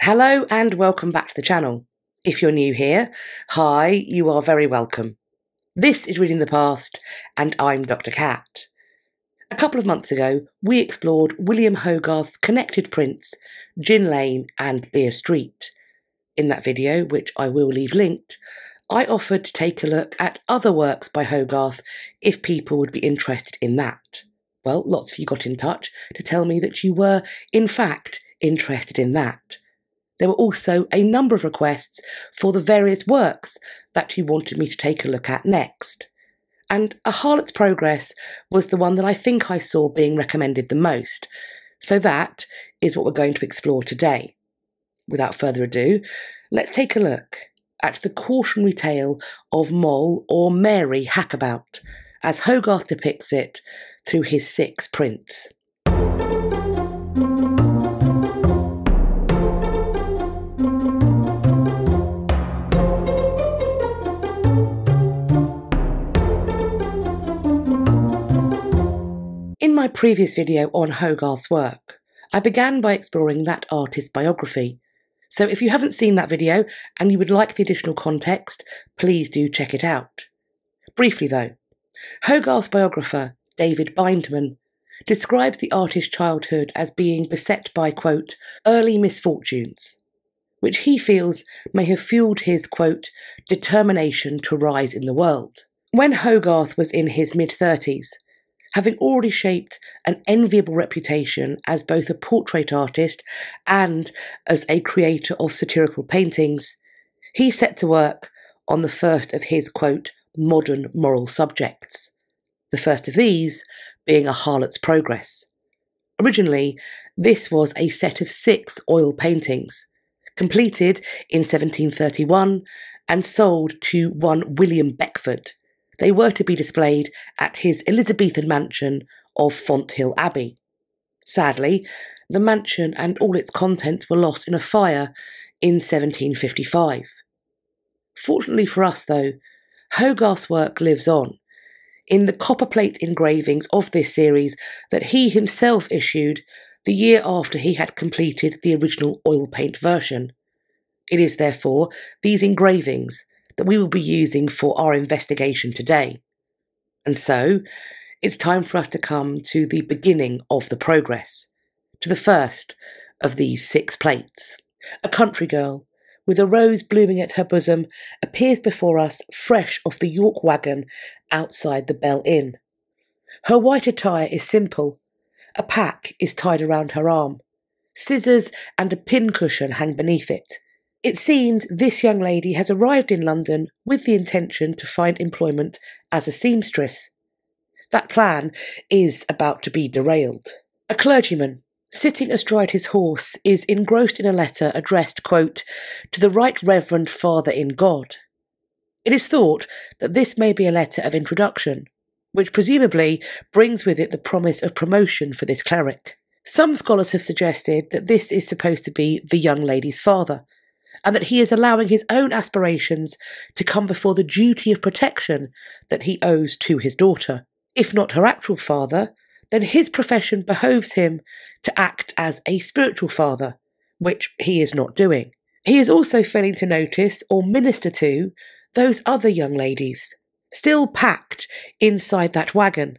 Hello and welcome back to the channel. If you're new here, hi, you are very welcome. This is Reading the Past and I'm Dr. Cat. A couple of months ago, we explored William Hogarth's connected prints, Gin Lane and Beer Street. In that video, which I will leave linked, I offered to take a look at other works by Hogarth if people would be interested in that. Well, lots of you got in touch to tell me that you were, in fact, interested in that. There were also a number of requests for the various works that you wanted me to take a look at next. And A Harlot's Progress was the one that I think I saw being recommended the most. So that is what we're going to explore today. Without further ado, let's take a look at the cautionary tale of Moll or Mary Hackabout, as Hogarth depicts it through his 6 prints. In my previous video on Hogarth's work, I began by exploring that artist's biography. So if you haven't seen that video and you would like the additional context, please do check it out. Briefly though, Hogarth's biographer, David Bindman, describes the artist's childhood as being beset by, quote, early misfortunes, which he feels may have fueled his, quote, determination to rise in the world. When Hogarth was in his mid-30s, having already shaped an enviable reputation as both a portrait artist and as a creator of satirical paintings, he set to work on the first of his, quote, modern moral subjects. The first of these being A Harlot's Progress. Originally, this was a set of 6 oil paintings, completed in 1731 and sold to one William Beckford. They were to be displayed at his Elizabethan mansion of Fonthill Abbey. Sadly, the mansion and all its contents were lost in a fire in 1755. Fortunately for us, though, Hogarth's work lives on in the copperplate engravings of this series that he himself issued the year after he had completed the original oil paint version. It is therefore these engravings that we will be using for our investigation today. And so, it's time for us to come to the beginning of the progress, to the first of these 6 plates. A country girl, with a rose blooming at her bosom, appears before us fresh off the York wagon outside the Bell Inn. Her white attire is simple. A pack is tied around her arm. Scissors and a pincushion hang beneath it. It seemed this young lady has arrived in London with the intention to find employment as a seamstress. That plan is about to be derailed. A clergyman, sitting astride his horse, is engrossed in a letter addressed, quote, to the Right Reverend Father in God. It is thought that this may be a letter of introduction, which presumably brings with it the promise of promotion for this cleric. Some scholars have suggested that this is supposed to be the young lady's father, and that he is allowing his own aspirations to come before the duty of protection that he owes to his daughter. If not her actual father, then his profession behoves him to act as a spiritual father, which he is not doing. He is also failing to notice or minister to those other young ladies, still packed inside that wagon,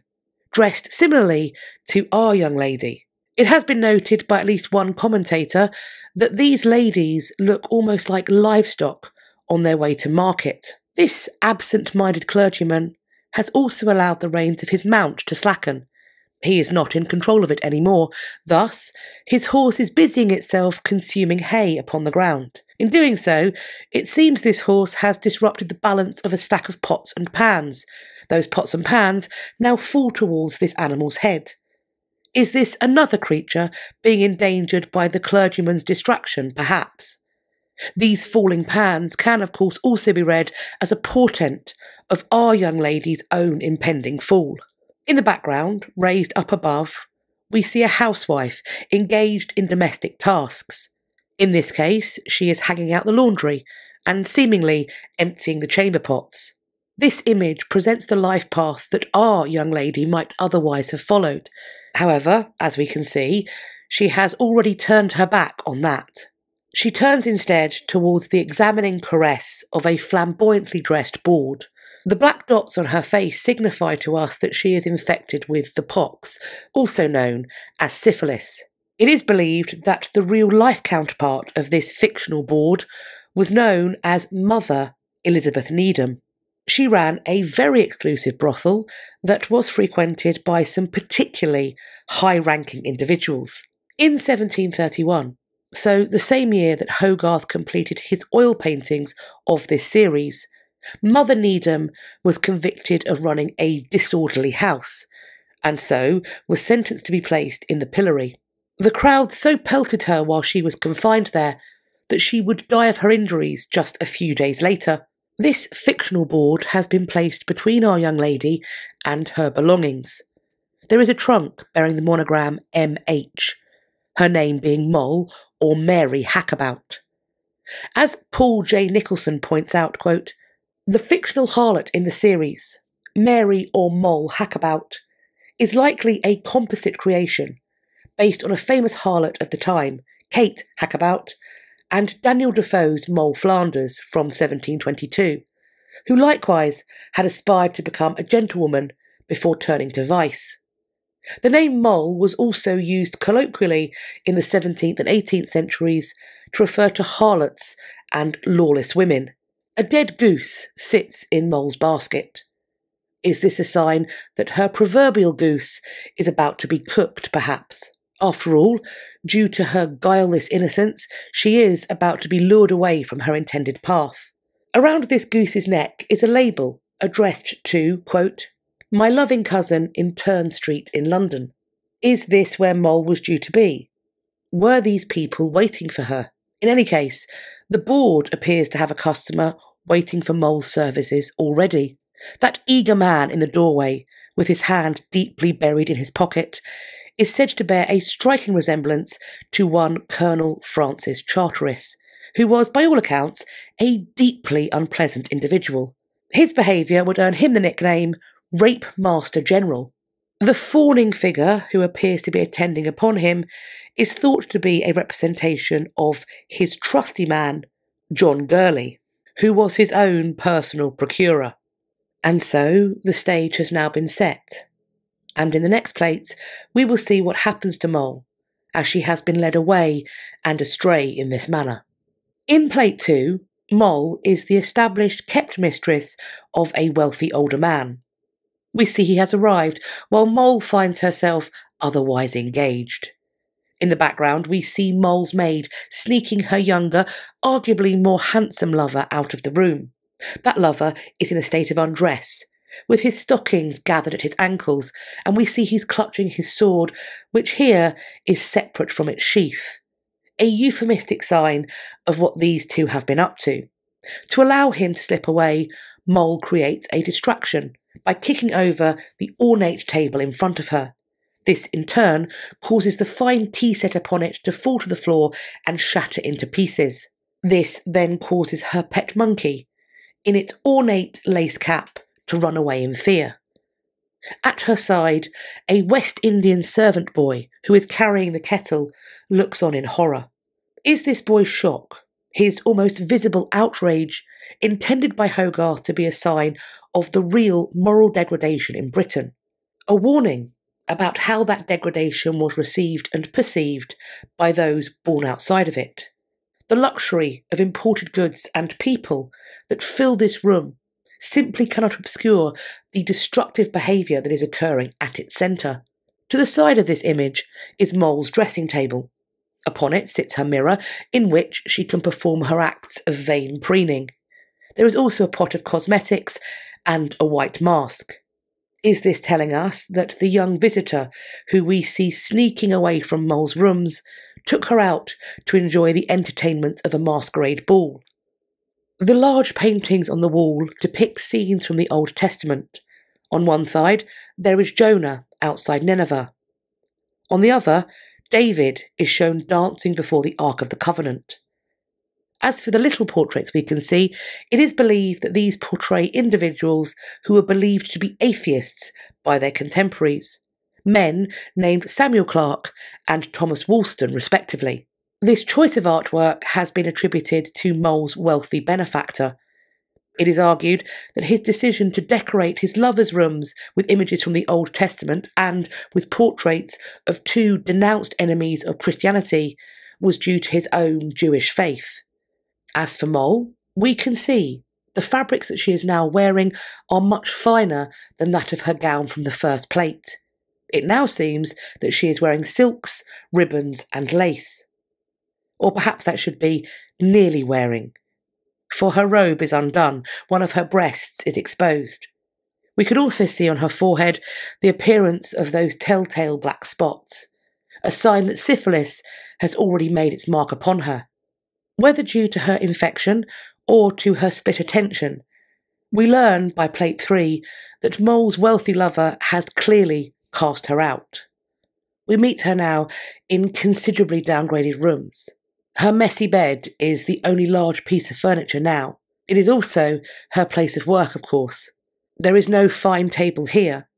dressed similarly to our young lady. It has been noted by at least one commentator that these ladies look almost like livestock on their way to market. This absent-minded clergyman has also allowed the reins of his mount to slacken. He is not in control of it anymore. Thus, his horse is busying itself consuming hay upon the ground. In doing so, it seems this horse has disrupted the balance of a stack of pots and pans. Those pots and pans now fall towards this animal's head. Is this another creature being endangered by the clergyman's distraction, perhaps? These falling pans can, of course, also be read as a portent of our young lady's own impending fall. In the background, raised up above, we see a housewife engaged in domestic tasks. In this case, she is hanging out the laundry and seemingly emptying the chamber pots. This image presents the life path that our young lady might otherwise have followed. However, as we can see, she has already turned her back on that. She turns instead towards the examining caress of a flamboyantly dressed bawd. The black dots on her face signify to us that she is infected with the pox, also known as syphilis. It is believed that the real-life counterpart of this fictional bawd was known as Mother Elizabeth Needham. She ran a very exclusive brothel that was frequented by some particularly high-ranking individuals. In 1731, so the same year that Hogarth completed his oil paintings of this series, Mother Needham was convicted of running a disorderly house, and so was sentenced to be placed in the pillory. The crowd so pelted her while she was confined there that she would die of her injuries just a few days later. This fictional bawd has been placed between our young lady and her belongings. There is a trunk bearing the monogram M.H., her name being Moll or Mary Hackabout. As Paul J. Nicholson points out, quote, "The fictional harlot in the series, Mary or Moll Hackabout, is likely a composite creation based on a famous harlot of the time, Kate Hackabout, and Daniel Defoe's Moll Flanders from 1722, who likewise had aspired to become a gentlewoman before turning to vice. The name Moll was also used colloquially in the 17th and 18th centuries to refer to harlots and lawless women. A dead goose sits in Moll's basket. Is this a sign that her proverbial goose is about to be cooked, perhaps? After all, due to her guileless innocence, she is about to be lured away from her intended path. Around this goose's neck is a label addressed to, quote, "My loving cousin in Turn Street in London." Is this where Moll was due to be? Were these people waiting for her? In any case, the bawd appears to have a customer waiting for Moll's services already. That eager man in the doorway, with his hand deeply buried in his pocket, is said to bear a striking resemblance to one Colonel Francis Charteris, who was, by all accounts, a deeply unpleasant individual. His behaviour would earn him the nickname Rape Master General. The fawning figure who appears to be attending upon him is thought to be a representation of his trusty man, John Gurley, who was his own personal procurer. And so the stage has now been set. And in the next plates, we will see what happens to Moll, as she has been led away and astray in this manner. In plate 2, Moll is the established kept mistress of a wealthy older man. We see he has arrived, while Moll finds herself otherwise engaged. In the background, we see Moll's maid sneaking her younger, arguably more handsome lover out of the room. That lover is in a state of undress, with his stockings gathered at his ankles, and we see he's clutching his sword, which here is separate from its sheath, a euphemistic sign of what these two have been up to. To allow him to slip away, Moll creates a distraction by kicking over the ornate table in front of her. This, in turn, causes the fine tea set upon it to fall to the floor and shatter into pieces. This then causes her pet monkey, in its ornate lace cap, to run away in fear. At her side, a West Indian servant boy who is carrying the kettle looks on in horror. Is this boy's shock, his almost visible outrage, intended by Hogarth to be a sign of the real moral degradation in Britain? A warning about how that degradation was received and perceived by those born outside of it. The luxury of imported goods and people that fill this room simply cannot obscure the destructive behaviour that is occurring at its centre. To the side of this image is Moll's dressing table. Upon it sits her mirror, in which she can perform her acts of vain preening. There is also a pot of cosmetics and a white mask. Is this telling us that the young visitor, who we see sneaking away from Moll's rooms, took her out to enjoy the entertainment of a masquerade ball? The large paintings on the wall depict scenes from the Old Testament. On one side, there is Jonah outside Nineveh. On the other, David is shown dancing before the Ark of the Covenant. As for the little portraits we can see, it is believed that these portray individuals who were believed to be atheists by their contemporaries, men named Samuel Clarke and Thomas Woolston respectively. This choice of artwork has been attributed to Moll's wealthy benefactor. It is argued that his decision to decorate his lover's rooms with images from the Old Testament and with portraits of two denounced enemies of Christianity was due to his own Jewish faith. As for Moll, we can see the fabrics that she is now wearing are much finer than that of her gown from the first plate. It now seems that she is wearing silks, ribbons and lace. Or perhaps that should be nearly wearing. For her robe is undone, one of her breasts is exposed. We could also see on her forehead the appearance of those telltale black spots, a sign that syphilis has already made its mark upon her. Whether due to her infection or to her split attention, we learn by plate 3 that Moll's wealthy lover has clearly cast her out. We meet her now in considerably downgraded rooms. Her messy bed is the only large piece of furniture now. It is also her place of work, of course. There is no fine table here.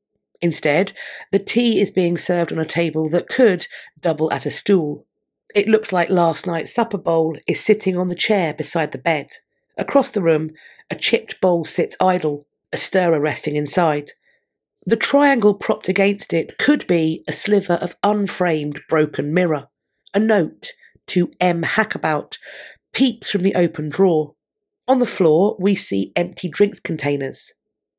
Instead, the tea is being served on a table that could double as a stool. It looks like last night's supper bowl is sitting on the chair beside the bed. Across the room, a chipped bowl sits idle, a stirrer resting inside. The triangle propped against it could be a sliver of unframed broken mirror. A note to Moll Hackabout peeks from the open drawer. On the floor, we see empty drinks containers,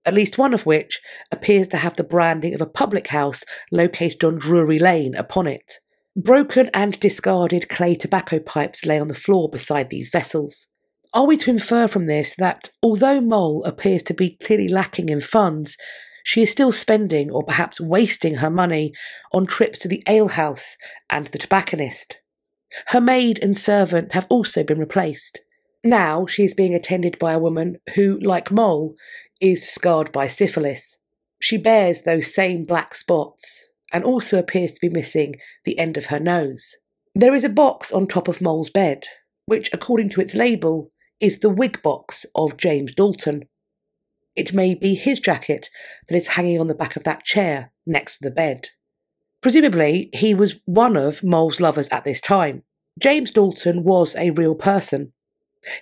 at least one of which appears to have the branding of a public house located on Drury Lane upon it. Broken and discarded clay tobacco pipes lay on the floor beside these vessels. Are we to infer from this that, although Moll appears to be clearly lacking in funds, she is still spending or perhaps wasting her money on trips to the alehouse and the tobacconist? Her maid and servant have also been replaced. Now she is being attended by a woman who, like Moll, is scarred by syphilis. She bears those same black spots and also appears to be missing the end of her nose. There is a box on top of Moll's bed, which, according to its label, is the wig box of James Dalton. It may be his jacket that is hanging on the back of that chair next to the bed. Presumably, he was one of Moll's lovers at this time. James Dalton was a real person.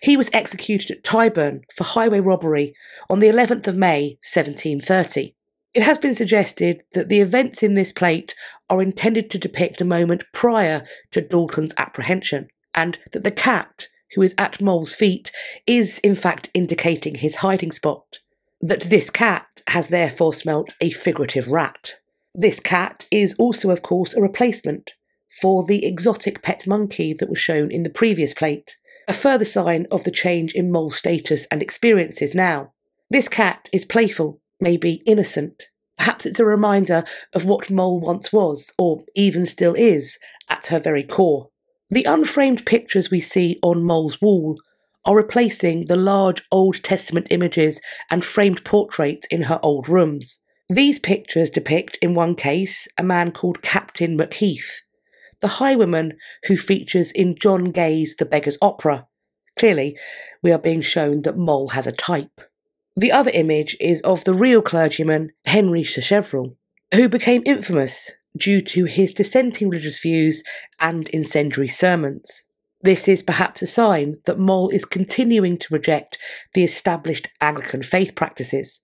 He was executed at Tyburn for highway robbery on the 11th of May, 1730. It has been suggested that the events in this plate are intended to depict a moment prior to Dalton's apprehension, and that the cat, who is at Moll's feet, is in fact indicating his hiding spot. That this cat has therefore smelt a figurative rat. This cat is also, of course, a replacement for the exotic pet monkey that was shown in the previous plate, a further sign of the change in Moll's status and experiences now. This cat is playful, maybe innocent. Perhaps it's a reminder of what Moll once was, or even still is, at her very core. The unframed pictures we see on Moll's wall are replacing the large Old Testament images and framed portraits in her old rooms. These pictures depict, in one case, a man called Captain Macheath, the highwayman who features in John Gay's The Beggar's Opera. Clearly, we are being shown that Moll has a type. The other image is of the real clergyman, Henry Shesgreen, who became infamous due to his dissenting religious views and incendiary sermons. This is perhaps a sign that Moll is continuing to reject the established Anglican faith practices.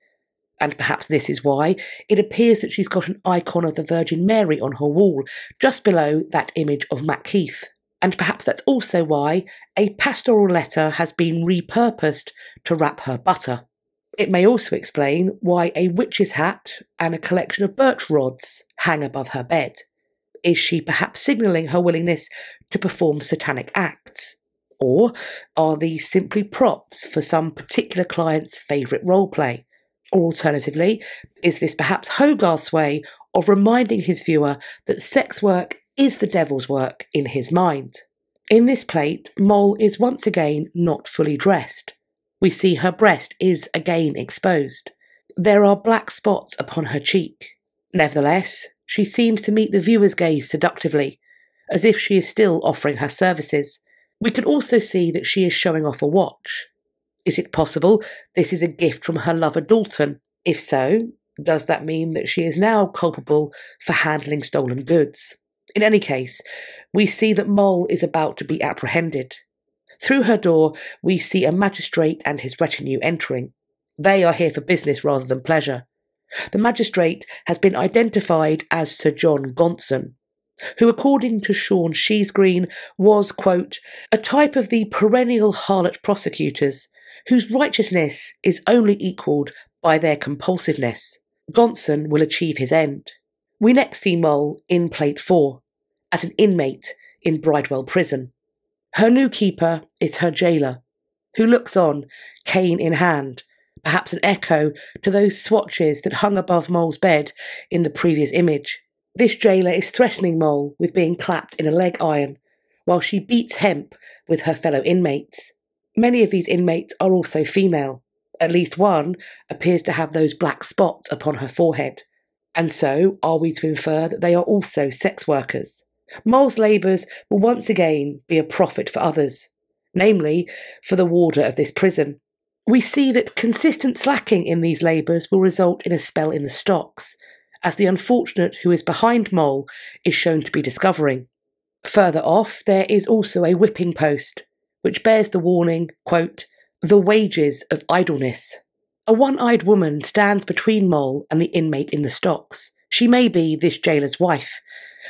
And perhaps this is why it appears that she's got an icon of the Virgin Mary on her wall, just below that image of Macheath. And perhaps that's also why a pastoral letter has been repurposed to wrap her butter. It may also explain why a witch's hat and a collection of birch rods hang above her bed. Is she perhaps signalling her willingness to perform satanic acts? Or are these simply props for some particular client's favourite roleplay? Or alternatively, is this perhaps Hogarth's way of reminding his viewer that sex work is the devil's work in his mind? In this plate, Moll is once again not fully dressed. We see her breast is again exposed. There are black spots upon her cheek. Nevertheless, she seems to meet the viewer's gaze seductively, as if she is still offering her services. We can also see that she is showing off a watch. Is it possible this is a gift from her lover Dalton? If so, does that mean that she is now culpable for handling stolen goods? In any case, we see that Moll is about to be apprehended. Through her door, we see a magistrate and his retinue entering. They are here for business rather than pleasure. The magistrate has been identified as Sir John Gonson, who, according to Sean Shesgreen, was, quote, a type of the perennial harlot prosecutors, whose righteousness is only equalled by their compulsiveness. Gonson will achieve his end. We next see Moll in Plate 4, as an inmate in Bridewell Prison. Her new keeper is her jailer, who looks on, cane in hand, perhaps an echo to those swatches that hung above Moll's bed in the previous image. This jailer is threatening Moll with being clapped in a leg iron, while she beats hemp with her fellow inmates. Many of these inmates are also female. At least one appears to have those black spots upon her forehead. And so are we to infer that they are also sex workers? Moll's labours will once again be a profit for others, namely for the warder of this prison. We see that consistent slacking in these labours will result in a spell in the stocks, as the unfortunate who is behind Moll is shown to be discovering. Further off, there is also a whipping post, which bears the warning, quote, the wages of idleness. A one-eyed woman stands between Moll and the inmate in the stocks. She may be this jailer's wife.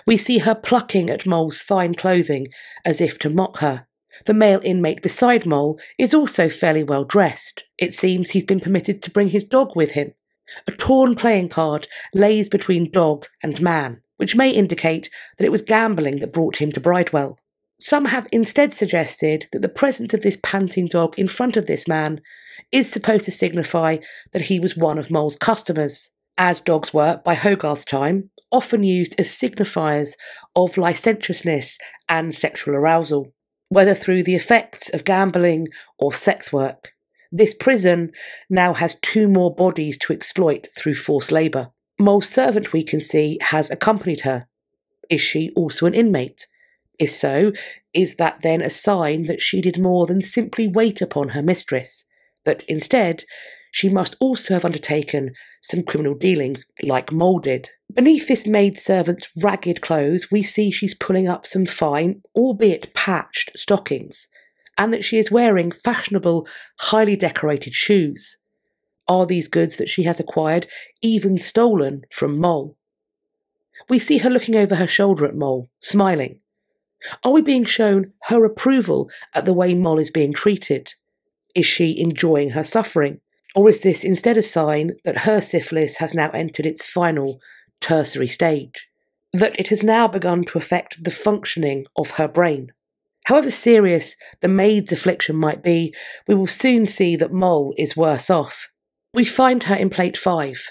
We see her plucking at Moll's fine clothing as if to mock her. The male inmate beside Moll is also fairly well dressed. It seems he's been permitted to bring his dog with him. A torn playing card lays between dog and man, which may indicate that it was gambling that brought him to Bridewell. Some have instead suggested that the presence of this panting dog in front of this man is supposed to signify that he was one of Moll's customers, as dogs were, by Hogarth's time, often used as signifiers of licentiousness and sexual arousal, whether through the effects of gambling or sex work. This prison now has 2 more bodies to exploit through forced labour. Moll's servant, we can see, has accompanied her. Is she also an inmate? If so, is that then a sign that she did more than simply wait upon her mistress, that instead she must also have undertaken some criminal dealings like Moll did? Beneath this maidservant's ragged clothes, we see she's pulling up some fine, albeit patched, stockings, and that she is wearing fashionable, highly decorated shoes. Are these goods that she has acquired even stolen from Moll? We see her looking over her shoulder at Moll, smiling. Are we being shown her approval at the way Moll is being treated? Is she enjoying her suffering? Or is this instead a sign that her syphilis has now entered its final, tertiary stage? That it has now begun to affect the functioning of her brain? However serious the maid's affliction might be, we will soon see that Moll is worse off. We find her in Plate 5,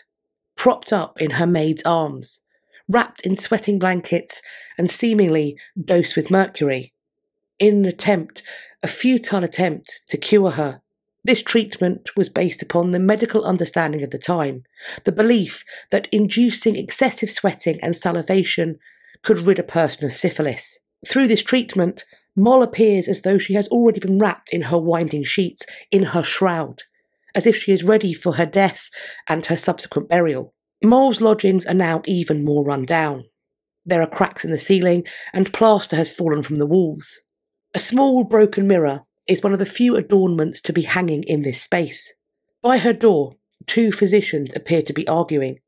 propped up in her maid's arms, wrapped in sweating blankets and seemingly dosed with mercury, in a futile attempt to cure her. This treatment was based upon the medical understanding of the time, the belief that inducing excessive sweating and salivation could rid a person of syphilis. Through this treatment, Moll appears as though she has already been wrapped in her winding sheets, in her shroud, as if she is ready for her death and her subsequent burial. Moll's lodgings are now even more run down. There are cracks in the ceiling and plaster has fallen from the walls. A small broken mirror is one of the few adornments to be hanging in this space. By her door, 2 physicians appear to be arguing,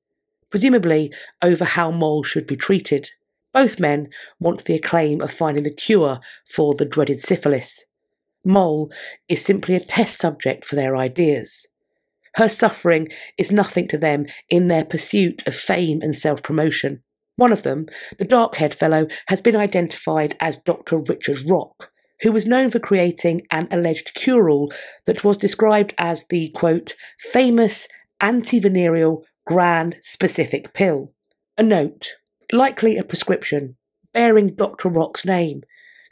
presumably over how Moll should be treated. Both men want the acclaim of finding the cure for the dreaded syphilis. Moll is simply a test subject for their ideas. Her suffering is nothing to them in their pursuit of fame and self-promotion. One of them, the dark-haired fellow, has been identified as Dr. Richard Rock, who was known for creating an alleged cure-all that was described as the, quote, famous anti-venereal grand specific pill. A note, likely a prescription, bearing Dr. Rock's name,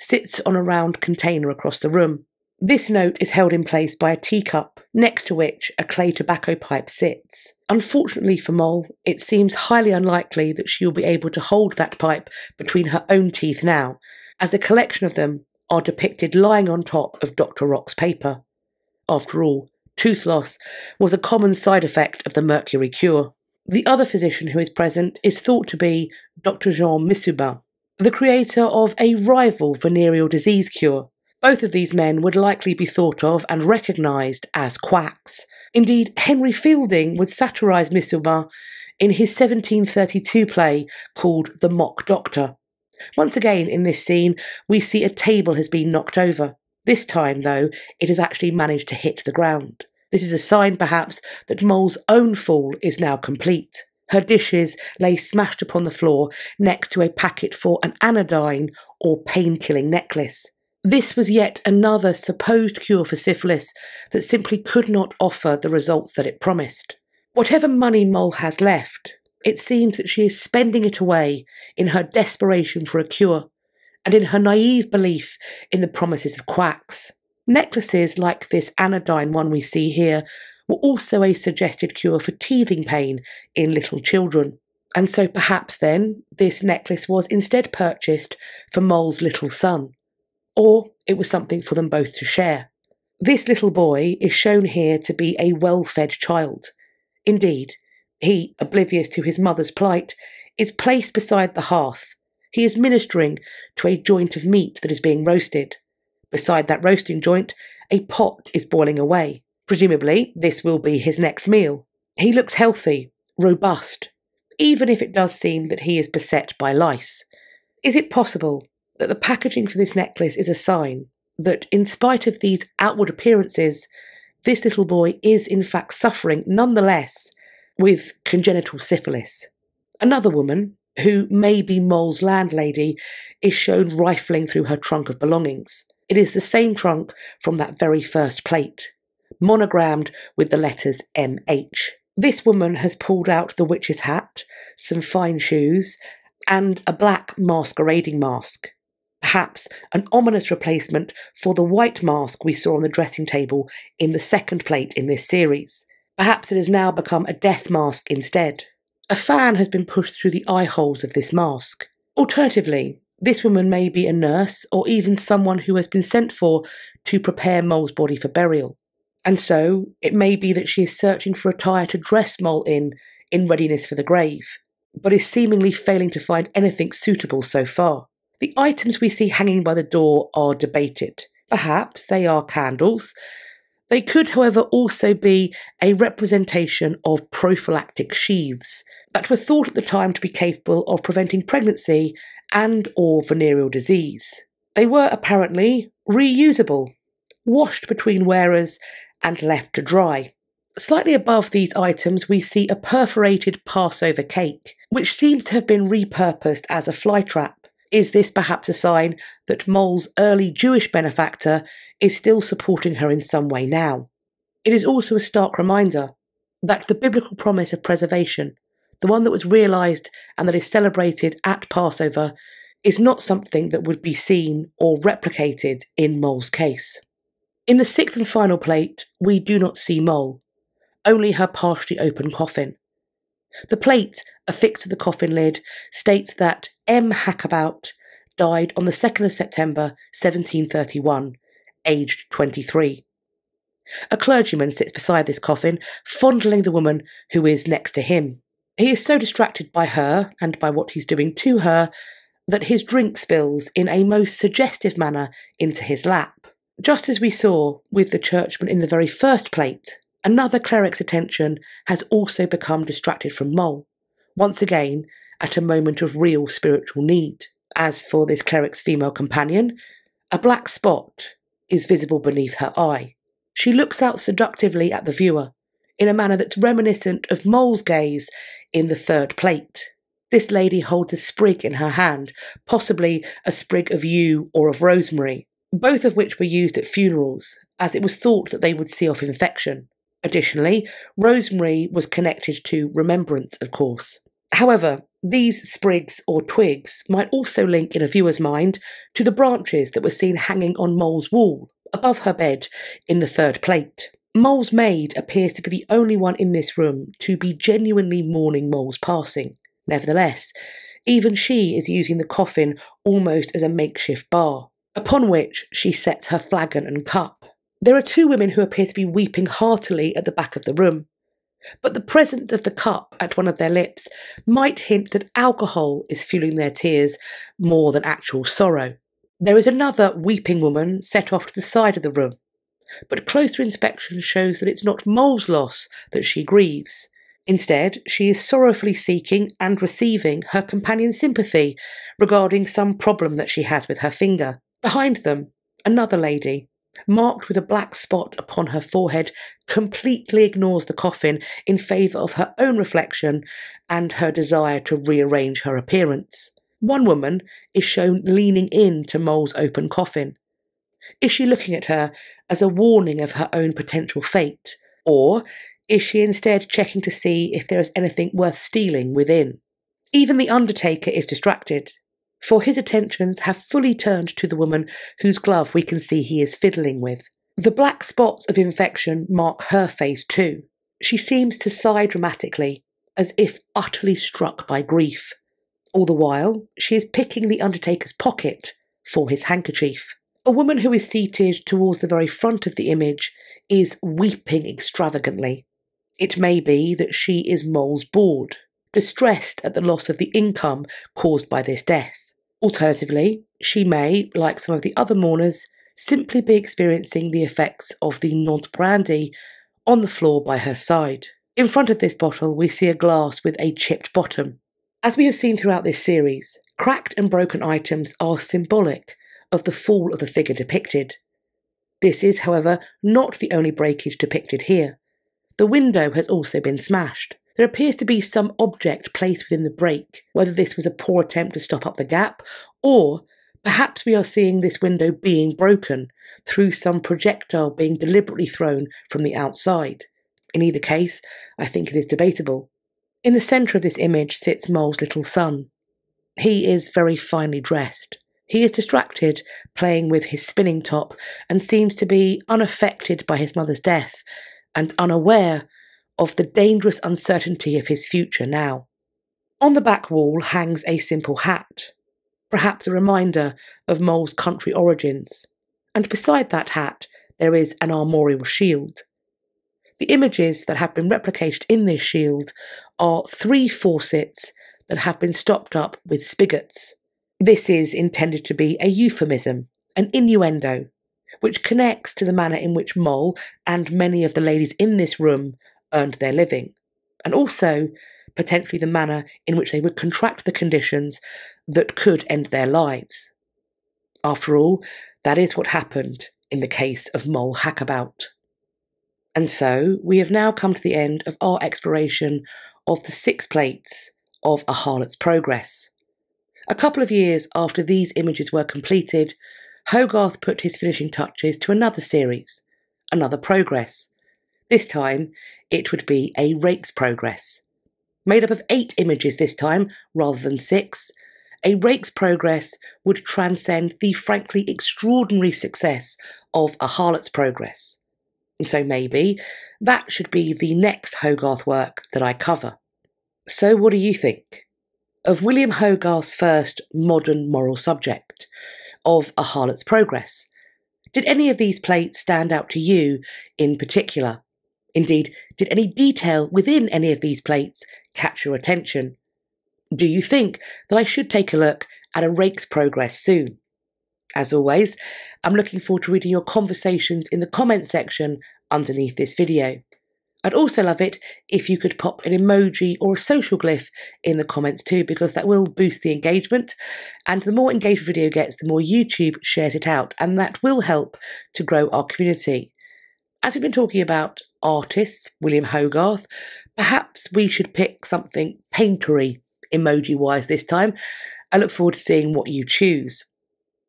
sits on a round container across the room. This note is held in place by a teacup, next to which a clay tobacco pipe sits. Unfortunately for Moll, it seems highly unlikely that she will be able to hold that pipe between her own teeth now, as a collection of them are depicted lying on top of Dr. Rock's paper. After all, tooth loss was a common side effect of the mercury cure. The other physician who is present is thought to be Dr. Jean Misubin. the creator of a rival venereal disease cure. Both of these men would likely be thought of and recognised as quacks. Indeed, Henry Fielding would satirise Miss Urbain in his 1732 play called The Mock Doctor. Once again in this scene, we see a table has been knocked over. This time, though, it has actually managed to hit the ground. This is a sign, perhaps, that Moll's own fall is now complete. Her dishes lay smashed upon the floor next to a packet for an anodyne or pain-killing necklace. This was yet another supposed cure for syphilis that simply could not offer the results that it promised. Whatever money Moll has left, it seems that she is spending it away in her desperation for a cure and in her naive belief in the promises of quacks. Necklaces like this anodyne one we see here were also a suggested cure for teething pain in little children. And so perhaps then this necklace was instead purchased for Moll's little son. Or it was something for them both to share. This little boy is shown here to be a well-fed child. Indeed, he, oblivious to his mother's plight, is placed beside the hearth. He is ministering to a joint of meat that is being roasted. Beside that roasting joint, a pot is boiling away. Presumably, this will be his next meal. He looks healthy, robust, even if it does seem that he is beset by lice. Is it possible that the packaging for this necklace is a sign that, in spite of these outward appearances, this little boy is in fact suffering nonetheless with congenital syphilis? Another woman, who may be Moll's landlady, is shown rifling through her trunk of belongings. It is the same trunk from that very first plate, monogrammed with the letters MH. This woman has pulled out the witch's hat, some fine shoes, and a black masquerading mask. Perhaps an ominous replacement for the white mask we saw on the dressing table in the second plate in this series. Perhaps it has now become a death mask instead. A fan has been pushed through the eye holes of this mask. Alternatively, this woman may be a nurse or even someone who has been sent for to prepare Moll's body for burial. And so it may be that she is searching for attire to dress Moll in readiness for the grave, but is seemingly failing to find anything suitable so far. The items we see hanging by the door are debated. Perhaps they are candles. They could, however, also be a representation of prophylactic sheaths that were thought at the time to be capable of preventing pregnancy and or venereal disease. They were apparently reusable, washed between wearers and left to dry. Slightly above these items we see a perforated Passover cake, which seems to have been repurposed as a flytrap. Is this perhaps a sign that Moll's early Jewish benefactor is still supporting her in some way now? It is also a stark reminder that the biblical promise of preservation, the one that was realised and that is celebrated at Passover, is not something that would be seen or replicated in Moll's case. In the sixth and final plate, we do not see Moll, only her partially open coffin. The plate affixed to the coffin lid states that M. Hackabout died on the 2nd of September 1731, aged 23. A clergyman sits beside this coffin, fondling the woman who is next to him. He is so distracted by her and by what he's doing to her that his drink spills in a most suggestive manner into his lap. Just as we saw with the churchman in the very first plate, another cleric's attention has also become distracted from Moll, once again at a moment of real spiritual need. As for this cleric's female companion, a black spot is visible beneath her eye. She looks out seductively at the viewer in a manner that's reminiscent of Moll's gaze in the third plate. This lady holds a sprig in her hand, possibly a sprig of yew or of rosemary, both of which were used at funerals, as it was thought that they would see off infection. Additionally, rosemary was connected to remembrance, of course. However, these sprigs or twigs might also link in a viewer's mind to the branches that were seen hanging on Moll's wall, above her bed, in the third plate. Moll's maid appears to be the only one in this room to be genuinely mourning Moll's passing. Nevertheless, even she is using the coffin almost as a makeshift bar, upon which she sets her flagon and cup. There are two women who appear to be weeping heartily at the back of the room. But the presence of the cup at one of their lips might hint that alcohol is fueling their tears more than actual sorrow. There is another weeping woman set off to the side of the room, but closer inspection shows that it's not Moll's loss that she grieves. Instead, she is sorrowfully seeking and receiving her companion's sympathy regarding some problem that she has with her finger. Behind them, another lady, marked with a black spot upon her forehead, completely ignores the coffin in favour of her own reflection and her desire to rearrange her appearance. One woman is shown leaning in to Moll's open coffin. Is she looking at her as a warning of her own potential fate, or is she instead checking to see if there is anything worth stealing within? Even the undertaker is distracted, for his attentions have fully turned to the woman whose glove we can see he is fiddling with. The black spots of infection mark her face too. She seems to sigh dramatically, as if utterly struck by grief. All the while, she is picking the undertaker's pocket for his handkerchief. A woman who is seated towards the very front of the image is weeping extravagantly. It may be that she is Moll's bored, distressed at the loss of the income caused by this death. Alternatively, she may, like some of the other mourners, simply be experiencing the effects of the Nod brandy on the floor by her side. In front of this bottle, we see a glass with a chipped bottom. As we have seen throughout this series, cracked and broken items are symbolic of the fall of the figure depicted. This is, however, not the only breakage depicted here. The window has also been smashed. There appears to be some object placed within the break, whether this was a poor attempt to stop up the gap, or perhaps we are seeing this window being broken through some projectile being deliberately thrown from the outside. In either case, I think it is debatable. In the centre of this image sits Moll's little son. He is very finely dressed. He is distracted, playing with his spinning top, and seems to be unaffected by his mother's death, and unaware of the dangerous uncertainty of his future now. On the back wall hangs a simple hat, perhaps a reminder of Moll's country origins, and beside that hat there is an armorial shield. The images that have been replicated in this shield are 3 faucets that have been stopped up with spigots. This is intended to be a euphemism, an innuendo, which connects to the manner in which Moll and many of the ladies in this room earned their living, and also potentially the manner in which they would contract the conditions that could end their lives. After all, that is what happened in the case of Moll Hackabout. And so we have now come to the end of our exploration of the 6 plates of A Harlot's Progress. A couple of years after these images were completed, Hogarth put his finishing touches to another series, another progress. This time, it would be a Rake's Progress. Made up of 8 images this time, rather than 6, a Rake's Progress would transcend the frankly extraordinary success of A Harlot's Progress. So maybe that should be the next Hogarth work that I cover. So what do you think? Of William Hogarth's first modern moral subject, of A Harlot's Progress, did any of these plates stand out to you in particular? Indeed, did any detail within any of these plates catch your attention? Do you think that I should take a look at a Rake's Progress soon? As always, I'm looking forward to reading your conversations in the comments section underneath this video. I'd also love it if you could pop an emoji or a social glyph in the comments too, because that will boost the engagement, and the more engaged the video gets, the more YouTube shares it out, and that will help to grow our community. As we've been talking about artists, William Hogarth, perhaps we should pick something paintery emoji-wise this time. I look forward to seeing what you choose.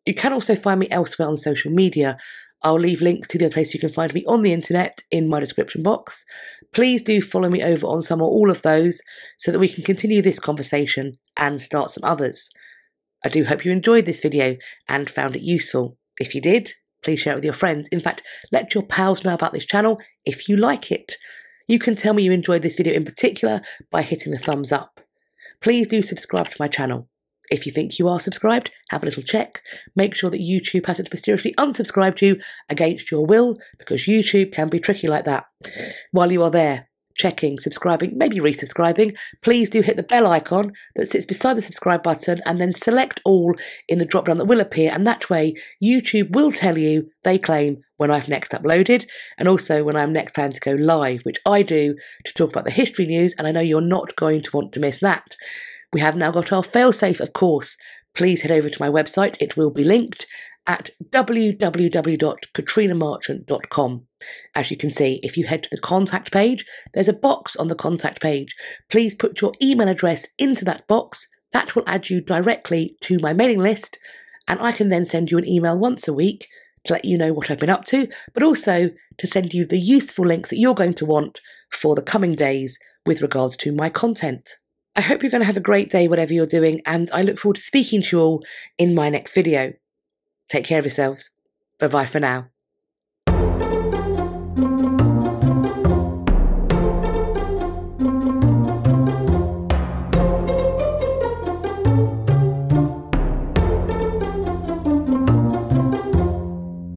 You can also find me elsewhere on social media. I'll leave links to the other place you can find me on the internet in my description box. Please do follow me over on some or all of those so that we can continue this conversation and start some others. I do hope you enjoyed this video and found it useful. If you did, please share it with your friends. In fact, let your pals know about this channel if you like it. You can tell me you enjoyed this video in particular by hitting the thumbs up. Please do subscribe to my channel. If you think you are subscribed, have a little check. Make sure that YouTube hasn't mysteriously unsubscribed you against your will, because YouTube can be tricky like that. While you are there, checking, subscribing, maybe resubscribing, please do hit the bell icon that sits beside the subscribe button and then select all in the drop down that will appear, and that way YouTube will tell you, they claim, when I've next uploaded, and also when I'm next planned to go live, which I do to talk about the history news, and I know you're not going to want to miss that. We have now got our failsafe, of course. Please head over to my website, it will be linked, at www.katrinamarchant.com. As you can see, if you head to the contact page, there's a box on the contact page. Please put your email address into that box. That will add you directly to my mailing list, and I can then send you an email once a week to let you know what I've been up to, but also to send you the useful links that you're going to want for the coming days with regards to my content. I hope you're going to have a great day, whatever you're doing, and I look forward to speaking to you all in my next video. Take care of yourselves. Bye-bye for now.